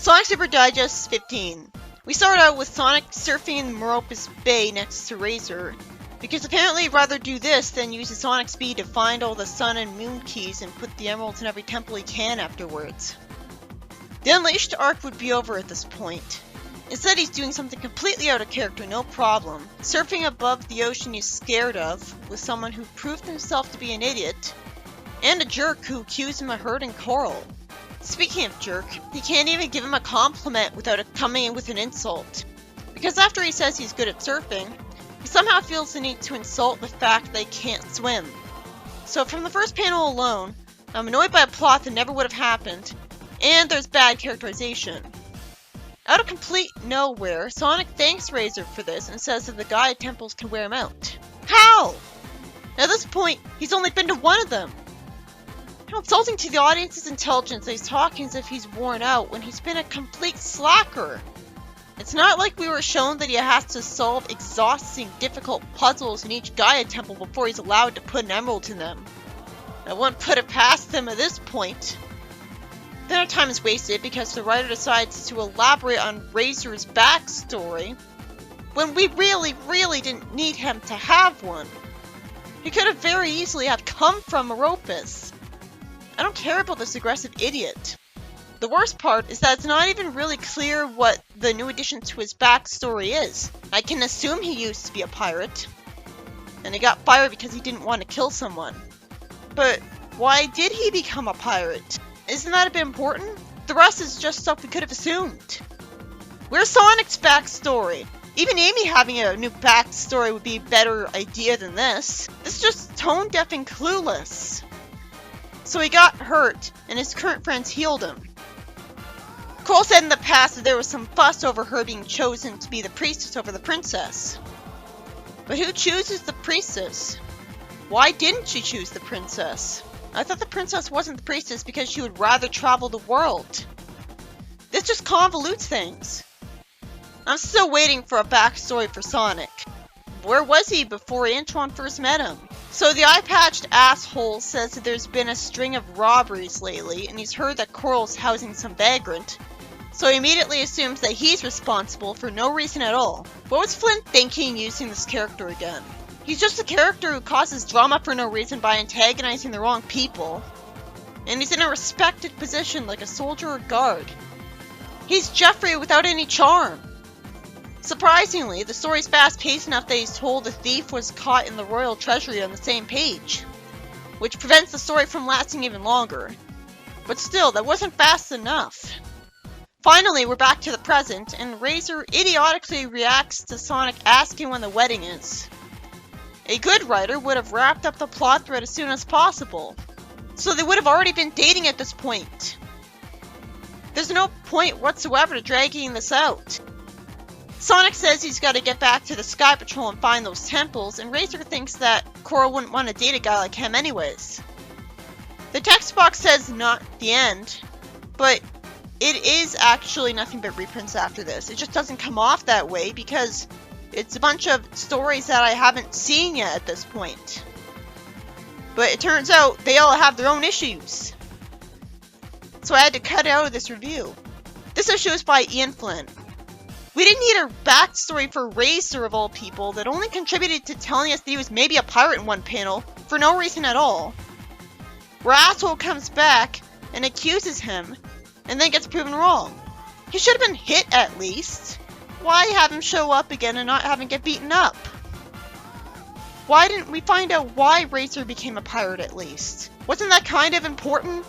Sonic Super Digest 15. We start out with Sonic surfing in Meropis Bay next to Razor, because apparently he'd rather do this than use his Sonic speed to find all the Sun and Moon keys and put the emeralds in every temple he can afterwards. The Unleashed arc would be over at this point. Instead, he's doing something completely out of character, no problem. Surfing above the ocean he's scared of, with someone who proved himself to be an idiot, and a jerk who accused him of hurting Coral. Speaking of jerk, he can't even give him a compliment without it coming in with an insult. Because after he says he's good at surfing, he somehow feels the need to insult the fact they can't swim. So from the first panel alone, I'm annoyed by a plot that never would have happened, and there's bad characterization. Out of complete nowhere, Sonic thanks Razor for this and says that the Gaia temples can wear him out. How? At this point, he's only been to one of them. How insulting to the audience's intelligence that he's talking as if he's worn out when he's been a complete slacker. It's not like we were shown that he has to solve exhausting, difficult puzzles in each Gaia temple before he's allowed to put an emerald in them. I wouldn't put it past him at this point. Then our time is wasted because the writer decides to elaborate on Razor's backstory when we really didn't need him to have one. He could have very easily have come from Meropis. I don't care about this aggressive idiot. The worst part is that it's not even really clear what the new addition to his backstory is. I can assume he used to be a pirate, and he got fired because he didn't want to kill someone. But why did he become a pirate? Isn't that a bit important? The rest is just stuff we could have assumed. Where's Sonic's backstory? Even Amy having a new backstory would be a better idea than this. This is just tone deaf and clueless. So he got hurt, and his current friends healed him. Cole said in the past that there was some fuss over her being chosen to be the priestess over the princess. But who chooses the priestess? Why didn't she choose the princess? I thought the princess wasn't the priestess because she would rather travel the world. This just convolutes things. I'm still waiting for a backstory for Sonic. Where was he before Antron first met him? So the eye-patched asshole says that there's been a string of robberies lately, and he's heard that Coral's housing some vagrant. So he immediately assumes that he's responsible for no reason at all. What was Flint thinking using this character again? He's just a character who causes drama for no reason by antagonizing the wrong people. And he's in a respected position like a soldier or guard. He's Jeffrey without any charm. Surprisingly, the story's fast-paced enough that he's told the thief was caught in the royal treasury on the same page, which prevents the story from lasting even longer. But still, that wasn't fast enough. Finally, we're back to the present, and Razor idiotically reacts to Sonic asking when the wedding is. A good writer would have wrapped up the plot thread as soon as possible, so they would have already been dating at this point. There's no point whatsoever to dragging this out. Sonic says he's got to get back to the Sky Patrol and find those temples, and Razor thinks that Coral wouldn't want to date a guy like him anyways. The text box says not the end, but it is actually nothing but reprints after this. It just doesn't come off that way because it's a bunch of stories that I haven't seen yet at this point. But it turns out they all have their own issues. So I had to cut it out of this review. This issue is by Ian Flynn. We didn't need a backstory for Razor of all people that only contributed to telling us that he was maybe a pirate in one panel for no reason at all. Where asshole comes back and accuses him and then gets proven wrong. He should have been hit at least. Why have him show up again and not have him get beaten up? Why didn't we find out why Razor became a pirate at least? Wasn't that kind of important?